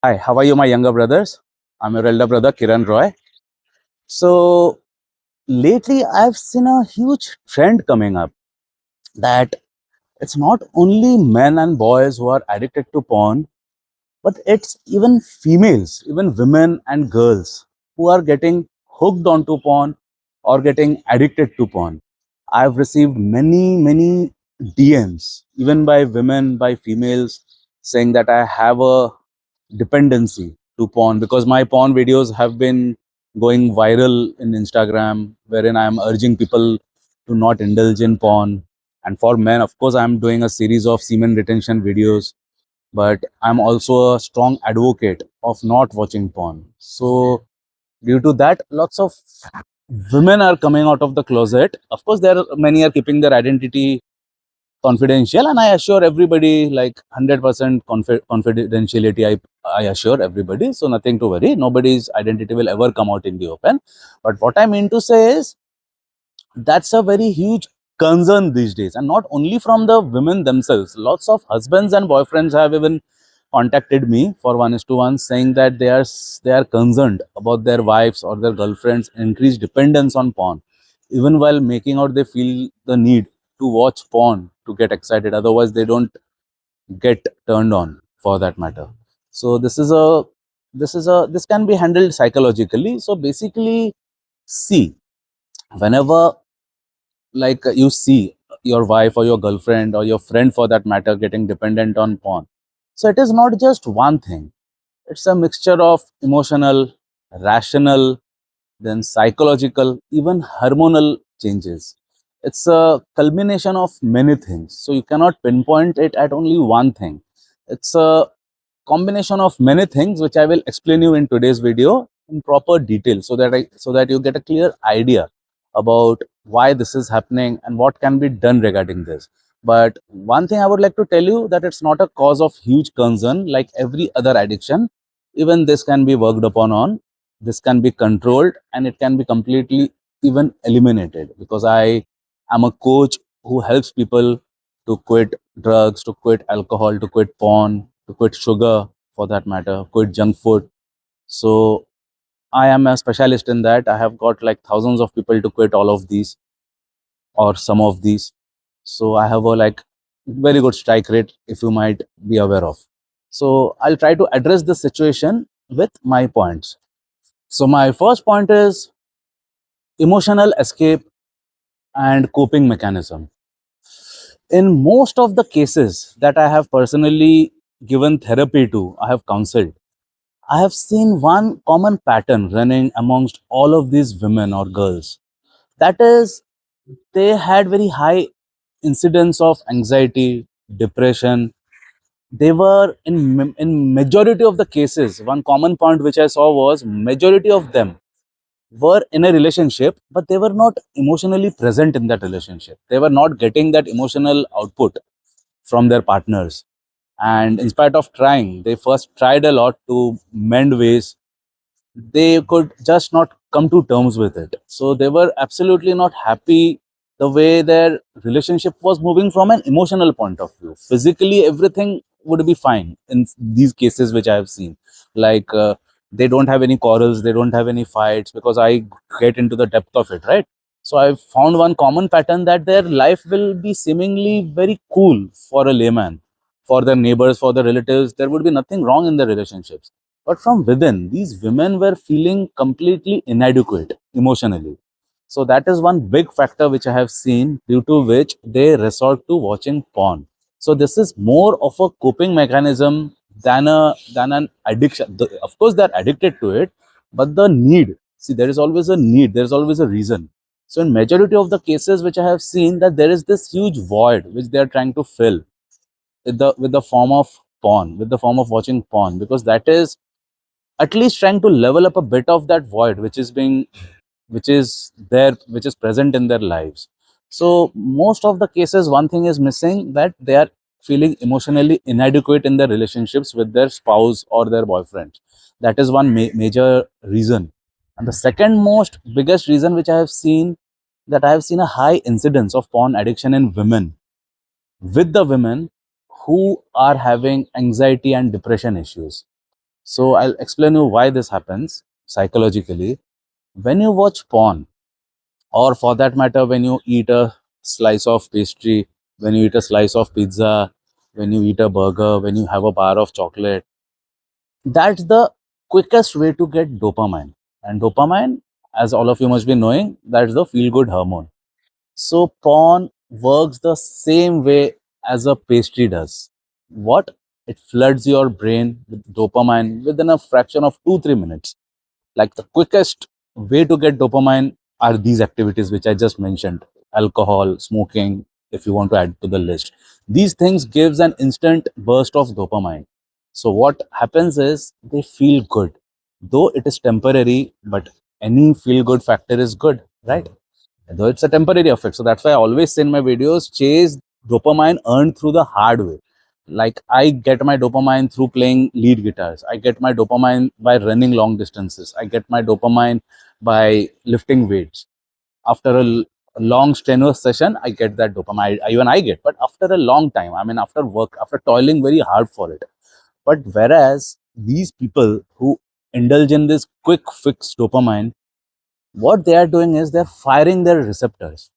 Hi, how are you, my younger brothers? I'm your elder brother, Kiran Roy. So, lately I've seen a huge trend coming up that it's not only men and boys who are addicted to porn, but it's even females, even women and girls who are getting hooked onto porn or getting addicted to porn. I've received many DMs, even by women, by females, saying that I have a dependency to porn because my porn videos have been going viral in Instagram, wherein I am urging people to not indulge in porn. And for men, of course, I'm doing a series of semen retention videos, but I'm also a strong advocate of not watching porn. So, due to that, lots of women are coming out of the closet. Of course, there are many are keeping their identity confidential, and I assure everybody like 100% confidentiality. I assure everybody, so nothing to worry. Nobody's identity will ever come out in the open. But what I mean to say is that's a very huge concern these days, and not only from the women themselves. Lots of husbands and boyfriends have even contacted me for one is to one, saying that they are concerned about their wives or their girlfriends increased dependence on porn. Even while making out, they feel the need to watch porn to get excited, otherwise they don't get turned on, for that matter. So this can be handled psychologically. So basically, see, whenever you see your wife or your girlfriend or your friend for that matter getting dependent on porn, so it is not just one thing. It's a mixture of emotional, rational, then psychological, even hormonal changes. It's a culmination of many things, so you cannot pinpoint it at only one thing. It's a combination of many things which I will explain you in today's video in proper detail, so that you get a clear idea about why this is happening and what can be done regarding this. But one thing I would like to tell you, that it's not a cause of huge concern like every other addiction. Even this can be worked upon on, this can be controlled, and it can be completely even eliminated, because I am a coach who helps people to quit drugs, to quit alcohol, to quit porn, to quit sugar, for that matter, quit junk food. So I am a specialist in that. I have got like thousands of people to quit all of these or some of these. So I have a like very good strike rate, if you might be aware of. So I'll try to address the situation with my points. So my first point is emotional escape and coping mechanism. In most of the cases that I have personally given therapy to, I have counseled, I have seen one common pattern running amongst all of these women or girls. That is, they had very high incidence of anxiety, depression. They were in majority of the cases. One common point which I saw was majority of them were in a relationship, but they were not emotionally present in that relationship. They were not getting that emotional output from their partners. And in spite of trying, they first tried a lot to mend ways, they could just not come to terms with it. So they were absolutely not happy the way their relationship was moving from an emotional point of view. Physically, everything would be fine in these cases which I have seen. Like they don't have any quarrels, they don't have any fights, because I get into the depth of it, right? So I found one common pattern, that their life will be seemingly very cool for a layman, for their neighbors, for their relatives. There would be nothing wrong in their relationships, but from within, these women were feeling completely inadequate emotionally. So that is one big factor which I have seen, due to which they resort to watching porn. So this is more of a coping mechanism than an addiction. Of course, they're addicted to it, but the need. See, there is always a need. There is always a reason. So in majority of the cases which I have seen, that there is this huge void which they are trying to fill with the form of porn, with the form of watching porn, because that is at least trying to level up a bit of that void which is there, which is present in their lives. So most of the cases, one thing is missing, that they are feeling emotionally inadequate in their relationships with their spouse or their boyfriend. That is one major reason. And the second most biggest reason which I have seen, that I have seen a high incidence of porn addiction in women, with the women who are having anxiety and depression issues. So I'll explain you why this happens psychologically. When you watch porn, or for that matter, when you eat a slice of pastry, when you eat a slice of pizza, when you eat a burger, when you have a bar of chocolate, that's the quickest way to get dopamine. And dopamine, as all of you must be knowing, that's the feel good hormone. So porn works the same way as a pastry does. What? It floods your brain with dopamine within a fraction of 2-3 minutes. Like the quickest way to get dopamine are these activities which I just mentioned: alcohol, smoking, if you want to add to the list. These things gives an instant burst of dopamine. So what happens is they feel good, though it is temporary, but any feel good factor is good, right? Though it's a temporary effect. So that's why I always say in my videos, chase dopamine earned through the hard way. Like I get my dopamine through playing lead guitars. I get my dopamine by running long distances. I get my dopamine by lifting weights. After a long strenuous session, I get that dopamine. Even I get, but after a long time, I mean, after work, after toiling very hard for it. But whereas these people who indulge in this quick fix dopamine, what they are doing is they're firing their receptors.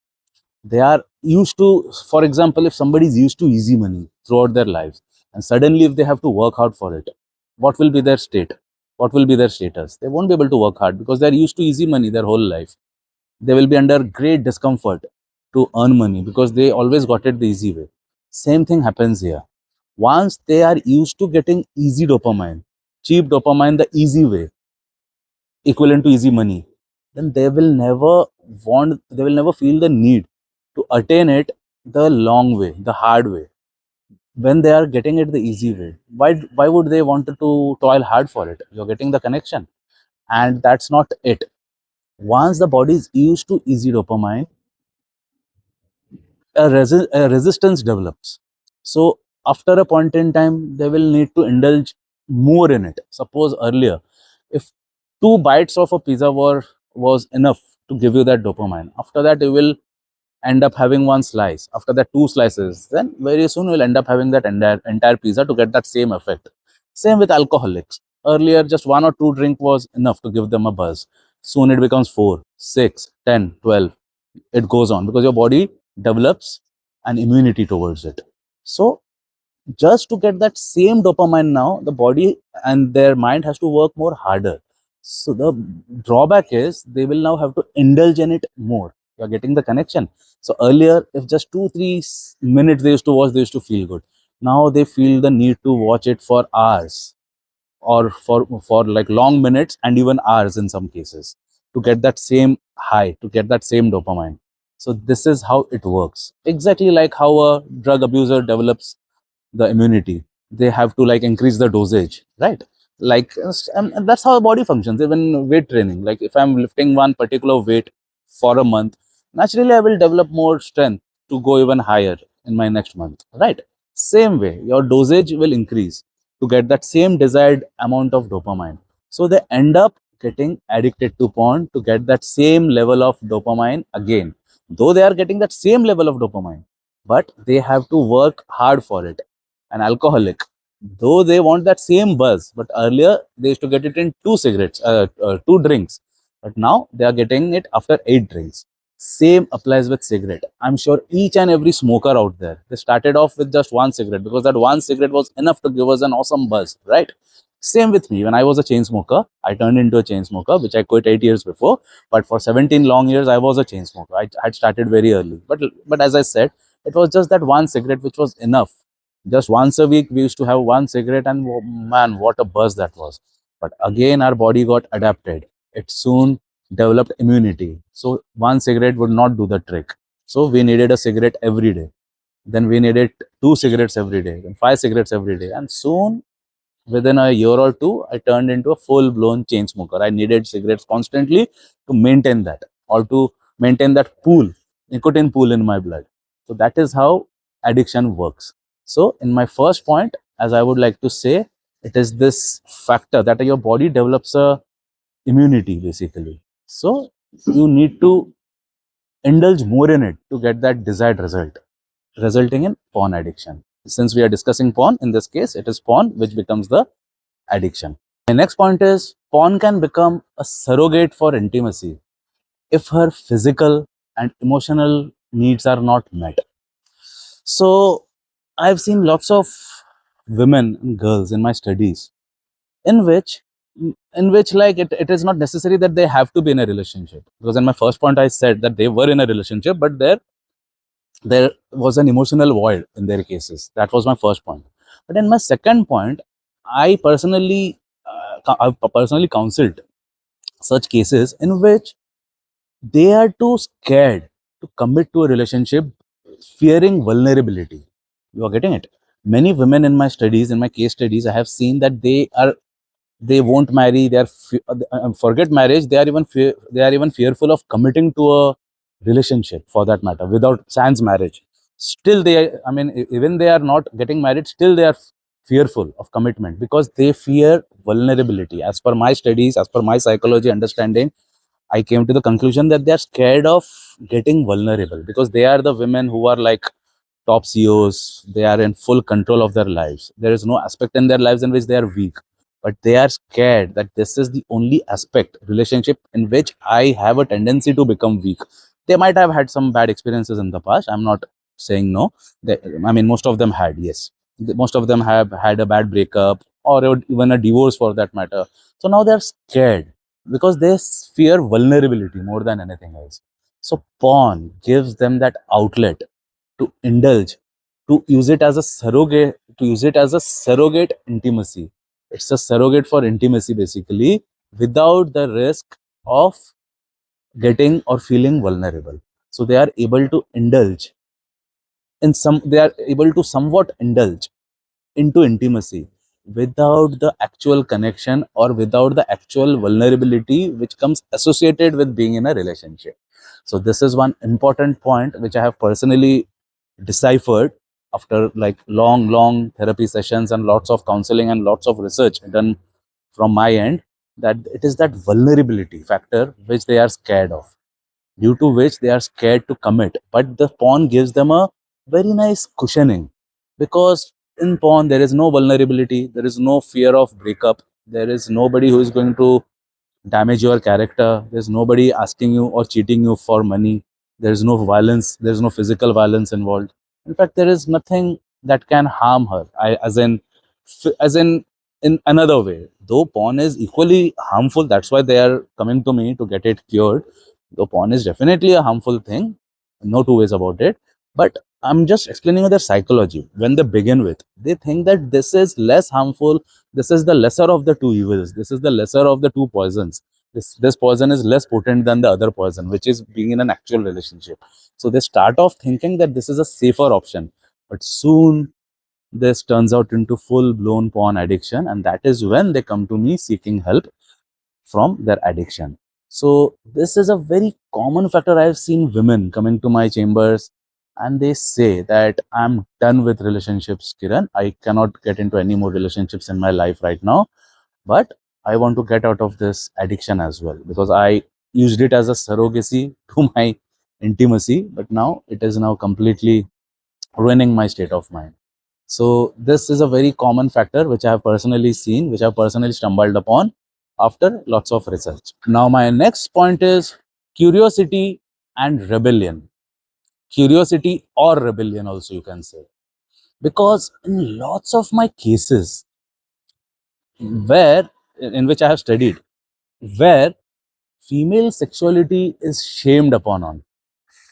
They are used to, for example, if somebody is used to easy money throughout their lives, and suddenly if they have to work hard for it, what will be their state? What will be their status? They won't be able to work hard because they're used to easy money their whole life. They will be under great discomfort to earn money because they always got it the easy way. Same thing happens here. Once they are used to getting easy dopamine, cheap dopamine the easy way, equivalent to easy money, then they will never feel the need to attain it the long way, the hard way. When they are getting it the easy way, why would they want to toil hard for it? You're getting the connection, and that's not it. Once the body is used to easy dopamine, a resistance develops. So after a point in time, they will need to indulge more in it. Suppose earlier, if two bites of a pizza was enough to give you that dopamine, after that you will end up having one slice. After that, two slices. Then very soon you'll end up having that entire pizza to get that same effect. Same with alcoholics. Earlier, just one or two drink was enough to give them a buzz. Soon it becomes 4, 6, 10, 12. It goes on because your body develops an immunity towards it. So just to get that same dopamine, now the body and their mind has to work more harder. So the drawback is they will now have to indulge in it more. You're getting the connection. So earlier, if just 2-3 minutes they used to watch, they used to feel good. Now they feel the need to watch it for hours, or for like long minutes and even hours in some cases, to get that same high, to get that same dopamine. So this is how it works, exactly like how a drug abuser develops the immunity. They have to like increase the dosage, right? Like and that's how the body functions. Even weight training, like if I'm lifting one particular weight for a month, naturally I will develop more strength to go even higher in my next month, right? Same way your dosage will increase to get that same desired amount of dopamine. So they end up getting addicted to porn to get that same level of dopamine again, though they are getting that same level of dopamine, but they have to work hard for it. An alcoholic, though they want that same buzz, but earlier they used to get it in two drinks, but now they are getting it after 8 drinks. Same applies with cigarette. I'm sure each and every smoker out there, they started off with just one cigarette because that one cigarette was enough to give us an awesome buzz, right? Same with me. When I was a chain smoker, I turned into a chain smoker, which I quit 8 years before. But for 17 long years, I was a chain smoker. I had started very early. But as I said, it was just that one cigarette which was enough. Just once a week, we used to have one cigarette, and man, what a buzz that was. But again, our body got adapted. It soon developed immunity. So one cigarette would not do the trick. So we needed a cigarette every day. Then we needed 2 cigarettes every day, then 5 cigarettes every day. And soon, within a year or two, I turned into a full-blown chain smoker. I needed cigarettes constantly to maintain that, or to maintain that pool, nicotine pool in my blood. So that is how addiction works. So in my first point, as I would like to say, it is this factor that your body develops a immunity basically. So you need to indulge more in it to get that desired result, resulting in porn addiction. Since we are discussing porn, in this case, it is porn which becomes the addiction. My next point is porn can become a surrogate for intimacy if her physical and emotional needs are not met. So I've seen lots of women and girls in my studies in which like it is not necessary that they have to be in a relationship, because in my first point I said that they were in a relationship but there was an emotional void in their cases. That was my first point. But in my second point, I personally I've personally counseled such cases in which they are too scared to commit to a relationship, fearing vulnerability. You are getting it? Many women in my studies, in my case studies, I have seen that they won't marry. They are forget marriage. They are even fearful of committing to a relationship, for that matter, without sans marriage. Still, I mean, even they are not getting married. Still, they are fearful of commitment because they fear vulnerability. As per my studies, as per my psychology understanding, I came to the conclusion that they are scared of getting vulnerable because they are the women who are like top CEOs. They are in full control of their lives. There is no aspect in their lives in which they are weak, but they are scared that this is the only aspect relationship in which I have a tendency to become weak. They might have had some bad experiences in the past. I'm not saying no. I mean, most of them had, yes. Most of them have had a bad breakup or even a divorce for that matter. So now they're scared because they fear vulnerability more than anything else. So porn gives them that outlet to indulge, to use it as a surrogate intimacy. It's a surrogate for intimacy basically, without the risk of getting or feeling vulnerable. So they are able to indulge they are able to somewhat indulge into intimacy without the actual connection or without the actual vulnerability which comes associated with being in a relationship. So this is one important point which I have personally deciphered after like long therapy sessions and lots of counseling and lots of research done from my end, that it is that vulnerability factor which they are scared of, due to which they are scared to commit. But the porn gives them a very nice cushioning, because in porn there is no vulnerability, there is no fear of breakup, there is nobody who is going to damage your character, there's nobody asking you or cheating you for money, there's no violence, there's no physical violence involved. In fact, there is nothing that can harm her. As in another way, though porn is equally harmful, that's why they are coming to me to get it cured. Though porn is definitely a harmful thing, no two ways about it. But I'm just explaining their psychology. When they begin with, they think that this is less harmful, this is the lesser of the two evils, this is the lesser of the two poisons. This poison is less potent than the other poison, which is being in an actual relationship. So they start off thinking that this is a safer option, but soon this turns out into full blown porn addiction, and that is when they come to me seeking help from their addiction. So this is a very common factor. I've seen women coming to my chambers and they say that I'm done with relationships, Kiran. I cannot get into any more relationships in my life right now, but I want to get out of this addiction as well, because I used it as a surrogacy to my intimacy, but now it is now completely ruining my state of mind. So this is a very common factor which I have personally seen, which I have personally stumbled upon after lots of research. Now my next point is curiosity and rebellion. Curiosity or rebellion also, you can say. Because in lots of my cases where in which I have studied, where female sexuality is shamed upon on,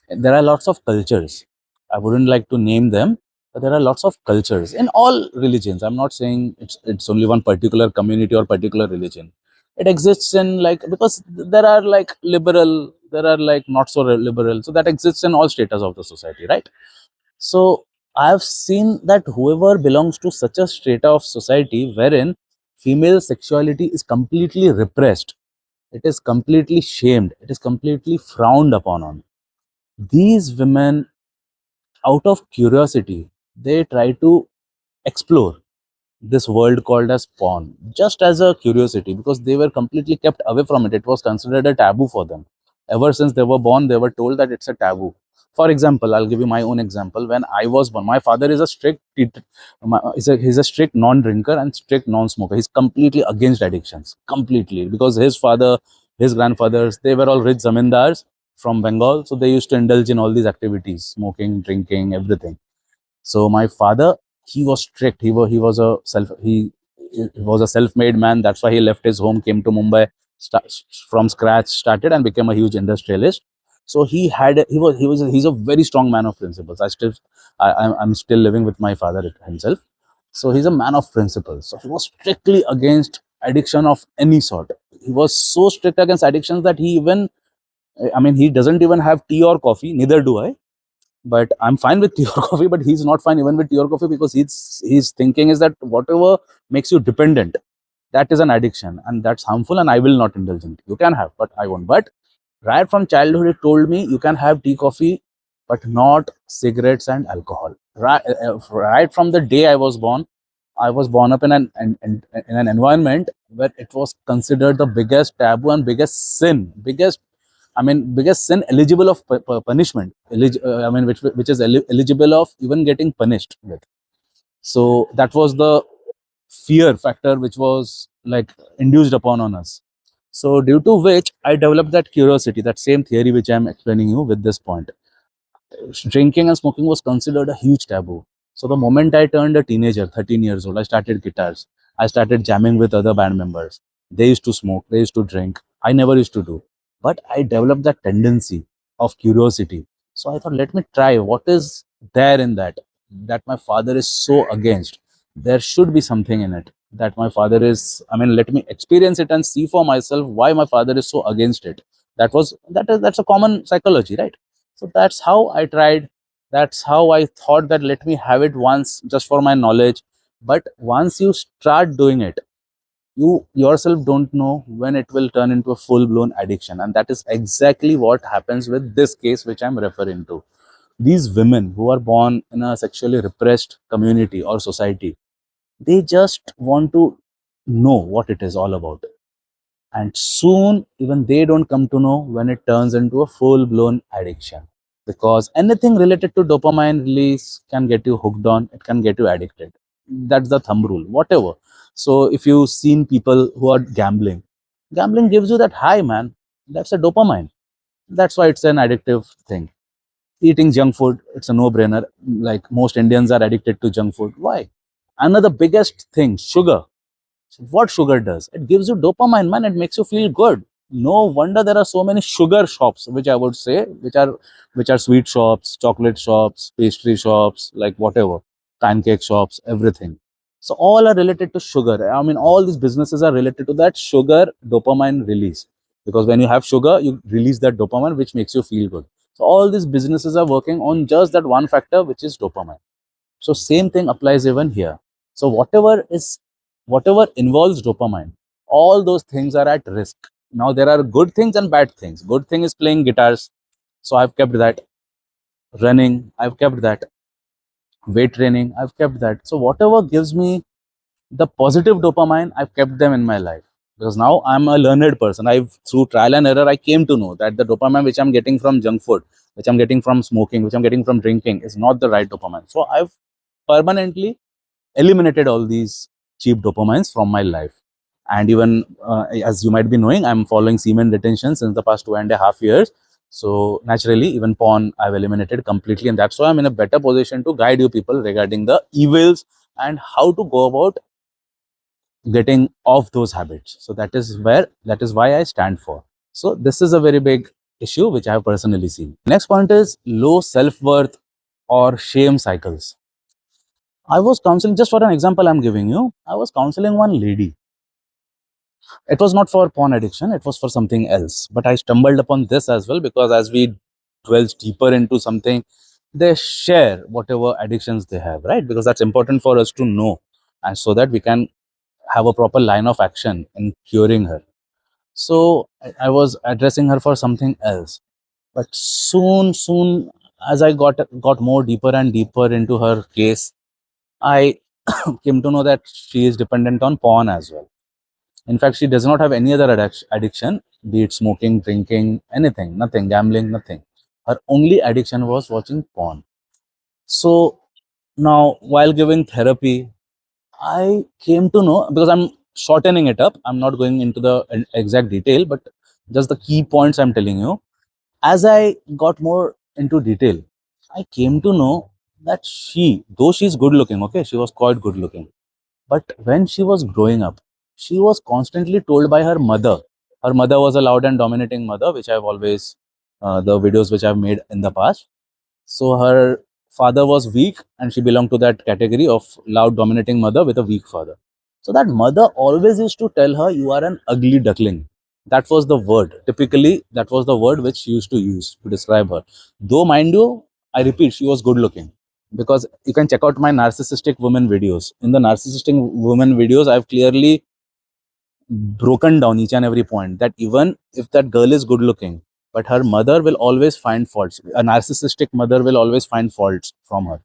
there are lots of cultures. I wouldn't like to name them, but there are lots of cultures in all religions. I'm not saying it's only one particular community or particular religion. It exists in, like, because there are like liberal, there are like not so liberal. So that exists in all status of the society, right? So I've seen that whoever belongs to such a strata of society wherein female sexuality is completely repressed, it is completely shamed, it is completely frowned upon on, these women, out of curiosity, they try to explore this world called as porn, just as a curiosity, because they were completely kept away from it. It was considered a taboo for them. Ever since they were born, they were told that it's a taboo. For example, I'll give you my own example. When I was born, my father is a he's a strict non-drinker and strict non-smoker. He's completely against addictions, completely, because his father, his grandfathers, they were all rich zamindars from Bengal, so they used to indulge in all these activities, smoking, drinking, everything. So my father, he was strict. He was a self-made man. That's why he left his home, came to Mumbai, from scratch, started and became a huge industrialist. So he's a very strong man of principles. I'm still living with my father himself. So he's a man of principles. So he was strictly against addiction of any sort. He was so strict against addictions that he doesn't even have tea or coffee. Neither do I, but I'm fine with tea or coffee, but he's not fine even with tea or coffee, because his thinking is that whatever makes you dependent, that is an addiction and that's harmful, and I will not indulge in it. You can have, but I won't. But right from childhood, he told me you can have tea, coffee, but not cigarettes and alcohol. Right from the day I was born up in an environment where it was considered the biggest taboo and biggest sin, biggest sin eligible of punishment. Which is eligible of even getting punished with. So that was the fear factor which was like induced upon on us. So due to which I developed that curiosity, that same theory which I'm explaining you with this point. Drinking and smoking was considered a huge taboo. So the moment I turned a teenager, 13 years old, I started guitars. I started jamming with other band members. They used to smoke, they used to drink. I never used to do. But I developed that tendency of curiosity. So I thought, let me try what is there in that my father is so against. There should be something in it that my father is, let me experience it and see for myself why my father is so against it. That's a common psychology, right? So that's how I tried. That's how I thought that let me have it once just for my knowledge. But once you start doing it, you yourself don't know when it will turn into a full blown addiction. And that is exactly what happens with this case which I'm referring to. These women who are born in a sexually repressed community or society, they just want to know what it is all about, and soon even they don't come to know when it turns into a full blown addiction, because anything related to dopamine release can get you hooked on, it can get you addicted. That's the thumb rule, whatever. So if you've seen people who are gambling gives you that high, man. That's a dopamine. That's why it's an addictive thing. Eating junk food, it's a no brainer. Like most Indians are addicted to junk food. Why? Another biggest thing, sugar. So what sugar does? It gives you dopamine, man. It makes you feel good. No wonder there are so many sugar shops, which I would say, which are sweet shops, chocolate shops, pastry shops, like whatever, pancake shops, everything. So all are related to sugar. All these businesses are related to that sugar dopamine release, because when you have sugar, you release that dopamine, which makes you feel good. So all these businesses are working on just that one factor, which is dopamine. So same thing applies even here. So whatever involves dopamine, all those things are at risk. Now there are good things and bad things. Good thing is playing guitars. So I've kept that. Running, I've kept that. Weight training, I've kept that. So whatever gives me the positive dopamine, I've kept them in my life. Because now I'm a learned person. Through trial and error, I came to know that the dopamine which I'm getting from junk food, which I'm getting from smoking, which I'm getting from drinking, is not the right dopamine. So I've permanently eliminated all these cheap dopamines from my life. And even as you might be knowing, I'm following semen retention since the past 2.5 years. So naturally, even porn I've eliminated completely, and that's why I'm in a better position to guide you people regarding the evils and how to go about getting off those habits. So that is why I stand for. So this is a very big issue which I have personally seen. Next point is low self-worth or shame cycles. I was counseling, just for an example I'm giving you, I was counseling one lady. It was not for porn addiction, it was for something else. But I stumbled upon this as well, because as we dwell deeper into something, they share whatever addictions they have, right? Because that's important for us to know, and so that we can have a proper line of action in curing her. So I was addressing her for something else. But soon, as I got more deeper and deeper into her case, I came to know that she is dependent on porn as well. In fact, she does not have any other addiction, be it smoking, drinking, anything, nothing, gambling, nothing. Her only addiction was watching porn. So now, while giving therapy, I came to know, because I'm shortening it up, I'm not going into the exact detail, but just the key points I'm telling you. As I got more into detail, I came to know that she, though she's good looking, okay, she was quite good looking, but when she was growing up, she was constantly told by her mother. Her mother was a loud and dominating mother, which I've always, the videos which I've made in the past. So her father was weak, and she belonged to that category of loud, dominating mother with a weak father. So that mother always used to tell her, "You are an ugly duckling." That was the word. Typically, that was the word which she used to use to describe her. Though, mind you, I repeat, she was good looking. Because you can check out my narcissistic women videos. In the narcissistic women videos, I've clearly broken down each and every point that even if that girl is good looking, but her mother will always find faults. A narcissistic mother will always find faults from her.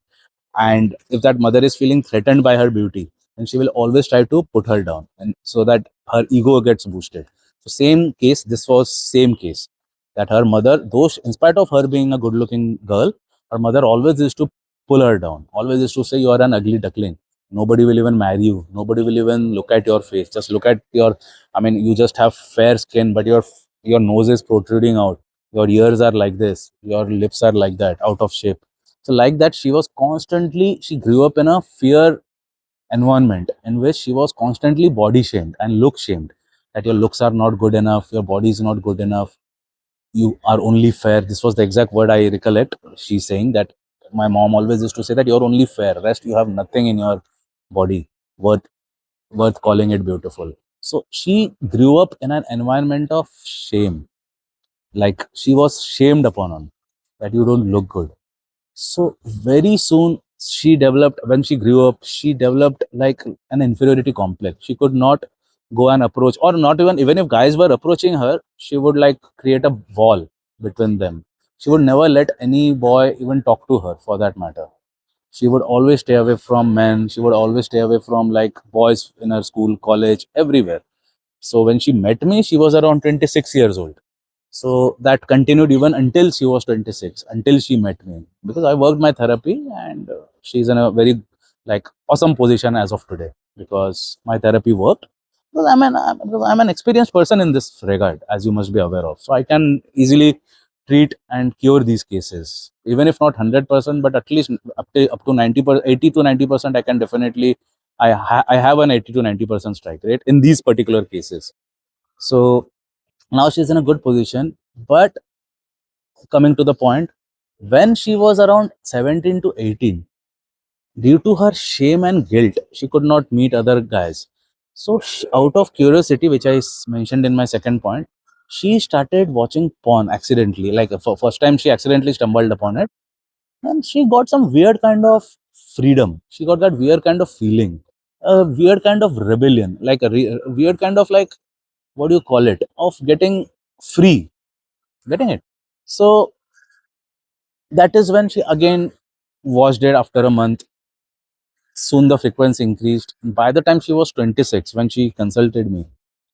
And if that mother is feeling threatened by her beauty, then she will always try to put her down, and so that her ego gets boosted. So same case, this was same case, that her mother, though in spite of her being a good looking girl, her mother always used to pull her down, always used to say, "You are an ugly duckling. Nobody will even marry you. Nobody will even look at your face. Just look at your, I mean, you just have fair skin, but your nose is protruding out. Your ears are like this. Your lips are like that, out of shape." So like that, she grew up in a fear environment in which she was constantly body shamed and look shamed. That your looks are not good enough, your body is not good enough, you are only fair. This was the exact word I recollect. She's saying that my mom always used to say that you're only fair, rest you have nothing in your body worth calling it beautiful. So she grew up in an environment of shame, like she was shamed upon on that you don't look good. So very soon when she grew up, she developed like an inferiority complex. She could not go and approach, or not even if guys were approaching her, she would like create a wall between them. She would never let any boy even talk to her for that matter. She would always stay away from men. She would always stay away from like boys in her school, college, everywhere. So when she met me, she was around 26 years old. So that continued even until she was 26, until she met me. Because I worked my therapy, and she's in a very like awesome position as of today because my therapy worked. Because I'm an experienced person in this regard, as you must be aware of. So I can easily treat and cure these cases, even if not 100%, but at least up to 90%, 80 to 90%. I can definitely, I have an 80 to 90% strike rate in these particular cases. So now she's in a good position. But coming to the point, when she was around 17 to 18, due to her shame and guilt, she could not meet other guys. So out of curiosity, which mentioned in my second point, she started watching porn accidentally. Like for first time she accidentally stumbled upon it, and she got some weird kind of freedom. She got that weird kind of feeling, a weird kind of rebellion, like a weird kind of like, what do you call it, of getting free, getting it. So that is when she again watched it after a month. Soon the frequency increased. By the time she was 26, when she consulted me,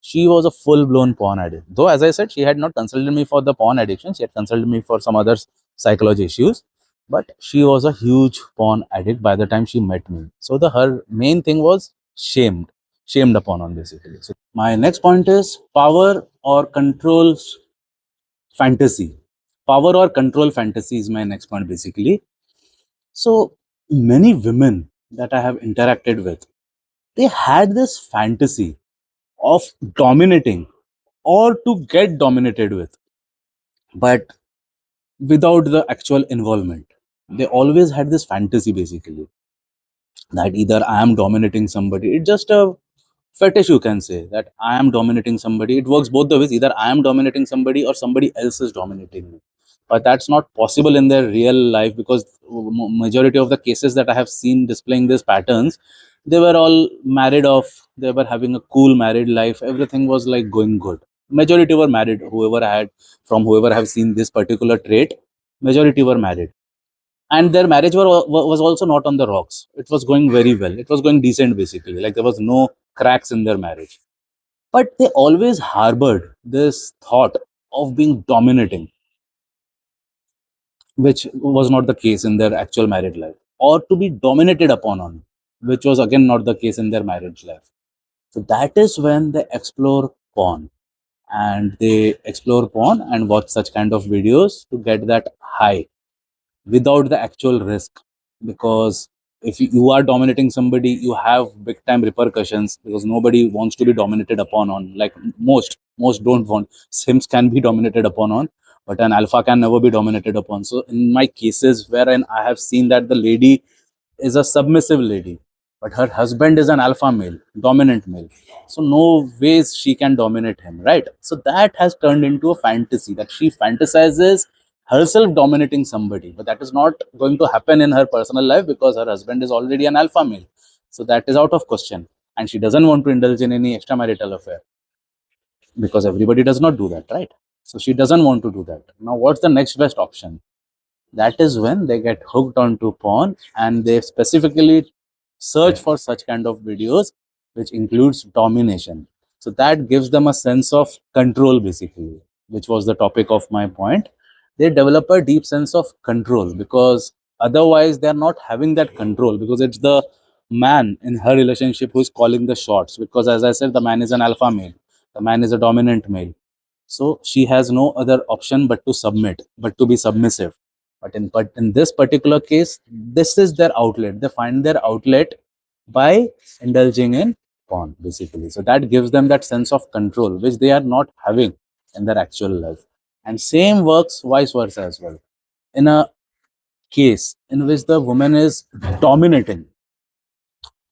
she was a full-blown porn addict. Though, as I said, she had not consulted me for the porn addiction. She had consulted me for some other psychology issues. But she was a huge porn addict by the time she met me. So her main thing was shamed upon on basically. So my next point is power or controls fantasy. Power or control fantasy is my next point basically. So many women that I have interacted with, they had this fantasy of dominating or to get dominated with, but without the actual involvement. They always had this fantasy basically that either I am dominating somebody. It's just a fetish, you can say, that I am dominating somebody. It works both the ways. Either I am dominating somebody or somebody else is dominating me. But that's not possible in their real life, because majority of the cases that I have seen displaying these patterns, they were all married off. They were having a cool married life. Everything was like going good. Majority were married. Whoever I have seen this particular trait, majority were married, and their marriage was also not on the rocks. It was going very well. It was going decent basically. Like there was no cracks in their marriage. But they always harbored this thought of being dominating. which was not the case in their actual married life, or to be dominated upon on, which was again not the case in their marriage life. So that is when they explore porn, and they explore porn and watch such kind of videos to get that high without the actual risk. Because if you are dominating somebody, you have big time repercussions, because nobody wants to be dominated upon on, like most don't want. Sims can be dominated upon on, but an alpha can never be dominated upon. So in my cases wherein I have seen that the lady is a submissive lady, but her husband is an alpha male, dominant male. So no ways she can dominate him, right? So that has turned into a fantasy that she fantasizes herself dominating somebody, but that is not going to happen in her personal life because her husband is already an alpha male. So that is out of question, and she doesn't want to indulge in any extramarital affair because everybody does not do that, right? So she doesn't want to do that. Now, what's the next best option? That is when they get hooked onto porn, and they specifically search for such kind of videos which includes domination. So that gives them a sense of control, basically, which was the topic of my point. They develop a deep sense of control, because otherwise they are not having that control, because it's the man in her relationship who is calling the shots, because as I said, the man is an alpha male, the man is a dominant male. So she has no other option but to submit, but to be submissive. But in this particular case, this is their outlet. They find their outlet by indulging in porn, basically. So that gives them that sense of control, which they are not having in their actual life. And same works vice versa as well. In a case in which the woman is dominating,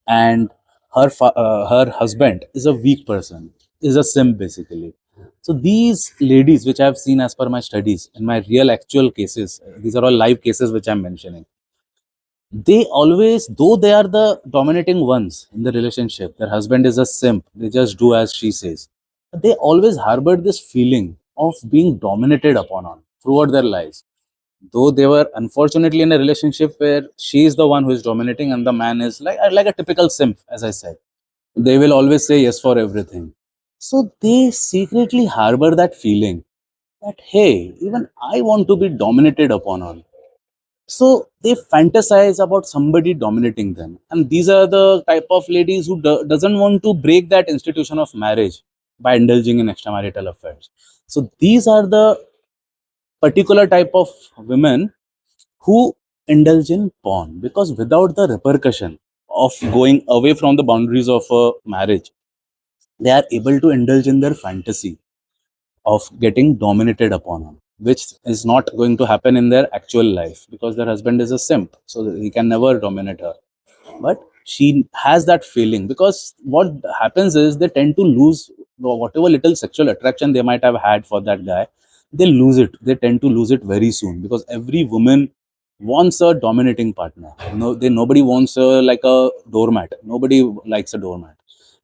and her husband is a weak person, is a simp, basically. So these ladies, which I have seen as per my studies in my real actual cases, these are all live cases which I'm mentioning. They always, though they are the dominating ones in the relationship, their husband is a simp, they just do as she says. But they always harbored this feeling of being dominated upon on throughout their lives. Though they were unfortunately in a relationship where she is the one who is dominating and the man is like a typical simp, as I said. They will always say yes for everything. So they secretly harbor that feeling that, hey, even I want to be dominated upon on. So they fantasize about somebody dominating them. And these are the type of ladies who doesn't want to break that institution of marriage by indulging in extramarital affairs. So these are the particular type of women who indulge in porn, because without the repercussion of going away from the boundaries of a marriage, they are able to indulge in their fantasy of getting dominated upon, which is not going to happen in their actual life because their husband is a simp, so he can never dominate her. But she has that feeling, because what happens is they tend to lose whatever little sexual attraction they might have had for that guy. They lose it. They tend to lose it very soon, because every woman wants a dominating partner. Nobody wants like a doormat. Nobody likes a doormat.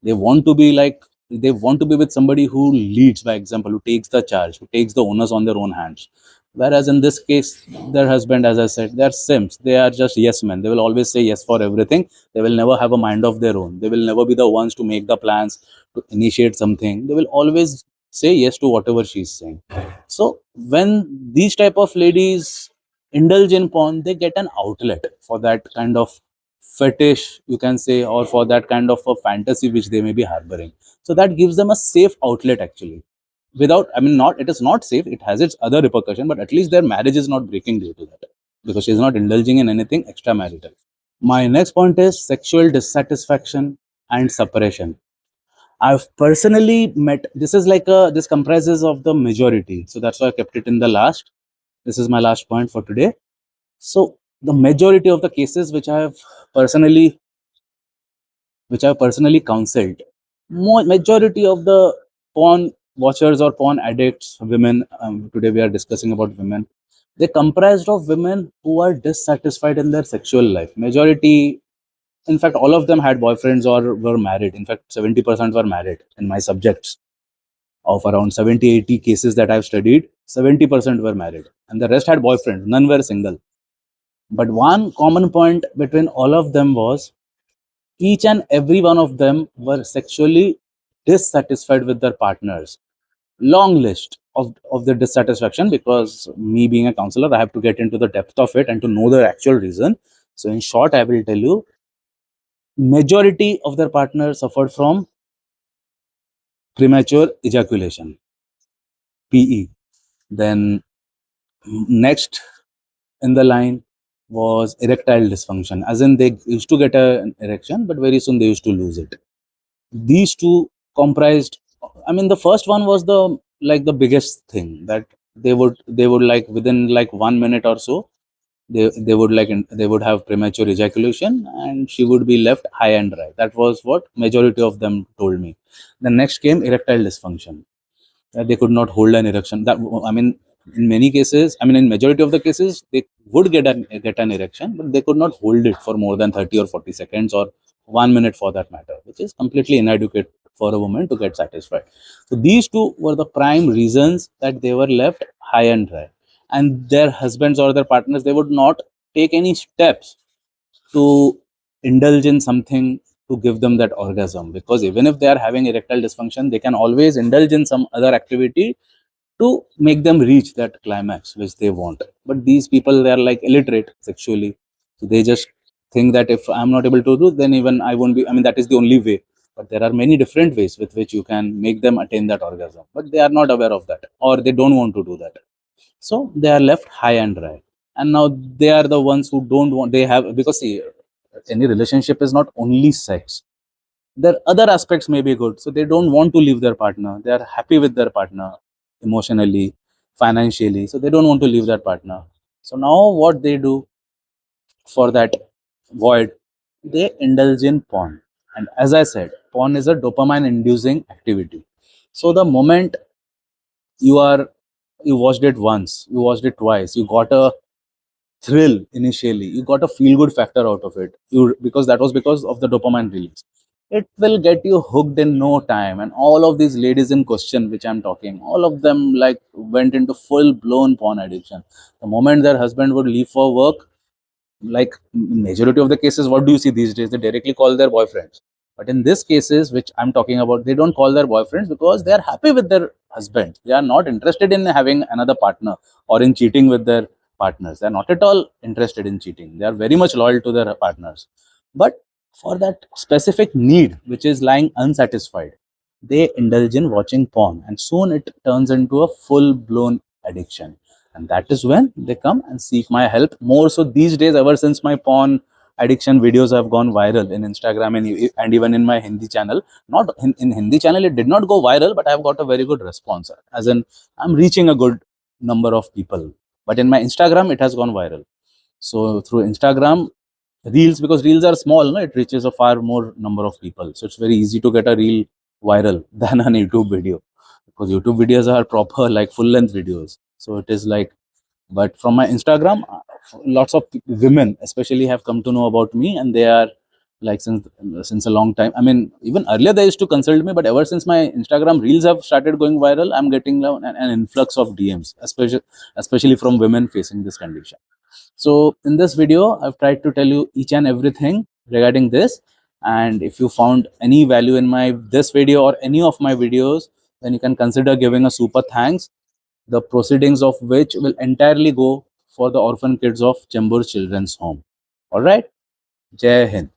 They want to be like, they want to be with somebody who leads by example, who takes the charge, who takes the onus on their own hands. Whereas in this case, their husband, as I said, they're simps. They are just yes men. They will always say yes for everything. They will never have a mind of their own. They will never be the ones to make the plans, to initiate something. They will always say yes to whatever she's saying. So when these type of ladies indulge in porn, they get an outlet for that kind of fetish, you can say, or for that kind of a fantasy which they may be harboring. So that gives them a safe outlet, actually. Without, I mean, not, it is not safe, it has its other repercussion, but at least their marriage is not breaking due to that, because she's not indulging in anything extramarital. My next point is sexual dissatisfaction and separation. I've personally met, this is like a, this comprises of the majority, so that's why I kept it in the last. This is my last point for today. So the majority of the cases personally which I've personally counseled, majority of the porn watchers or porn addicts, women, today we are discussing about women, they comprised of women who are dissatisfied in their sexual life. Majority, in fact, all of them had boyfriends or were married. In fact, 70% were married in my subjects. Of around 70, 80 cases that I've studied, 70% were married. And the rest had boyfriends, none were single. But one common point between all of them was each and every one of them were sexually dissatisfied with their partners. long list of the dissatisfaction, because me being a counselor, I have to get into the depth of it and to know the actual reason. So in short, I will tell you, majority of their partners suffered from premature ejaculation, PE. Then next in the line was erectile dysfunction, as in they used to get an erection, but very soon they used to lose it. These two comprised, I mean, the first one was the like the biggest thing, that they would like within like 1 minute or so, they would like they would have premature ejaculation and she would be left high and dry. That was what majority of them told me. The next came erectile dysfunction, that they could not hold an erection. That, I mean, in many cases, I mean, in majority of the cases, they would get an erection, but they could not hold it for more than 30 or 40 seconds or 1 minute for that matter, which is completely inadequate for a woman to get satisfied. So these two were the prime reasons that they were left high and dry, and their husbands or their partners, they would not take any steps to indulge in something to give them that orgasm, because even if they are having erectile dysfunction, they can always indulge in some other activity to make them reach that climax which they want. But these people, they are like illiterate sexually, so they just think that if I'm not able to do, then even I won't be, I mean, that is the only way. But there are many different ways with which you can make them attain that orgasm, but they are not aware of that, or they don't want to do that. So they are left high and dry. And now they are the ones who don't want, they have, because see, any relationship is not only sex. Their other aspects may be good. So they don't want to leave their partner. They are happy with their partner emotionally, financially. So they don't want to leave their partner. So now what they do for that void, they indulge in porn. And as I said, porn is a dopamine inducing activity. So the moment you are you watched it once, you watched it twice, you got a thrill initially, you got a feel good factor out of it, you, because that was because of the dopamine release, it will get you hooked in no time. And all of these ladies in question which I'm talking, all of them like went into full blown porn addiction. The moment their husband would leave for work, like majority of the cases, what do you see these days, they directly call their boyfriends. But in this cases which I'm talking about, they don't call their boyfriends, because they are happy with their husband, they are not interested in having another partner or in cheating with their partners. They are not at all interested in cheating, they are very much loyal to their partners. But for that specific need which is lying unsatisfied, they indulge in watching porn, and soon it turns into a full blown addiction. And that is when they come and seek my help more so these days, ever since my porn addiction videos have gone viral in Instagram and even in my Hindi channel. Not in Hindi channel, it did not go viral, but I have got a very good response, as in I'm reaching a good number of people. But in my Instagram, it has gone viral. So through Instagram reels, because reels are small, no, it reaches a far more number of people, so it's very easy to get a reel viral than an YouTube video, because YouTube videos are proper like full length videos. So it is like, but from my Instagram, lots of women especially have come to know about me, and they are like since a long time. I mean, even earlier they used to consult me, but ever since my Instagram reels have started going viral, I'm getting an influx of DMs, especially from women facing this condition. So in this video, I've tried to tell you each and everything regarding this. And if you found any value in my this video or any of my videos, then you can consider giving a super thanks, the proceedings of which will entirely go for the orphan kids of Chembur Children's Home. All right. Jai Hind.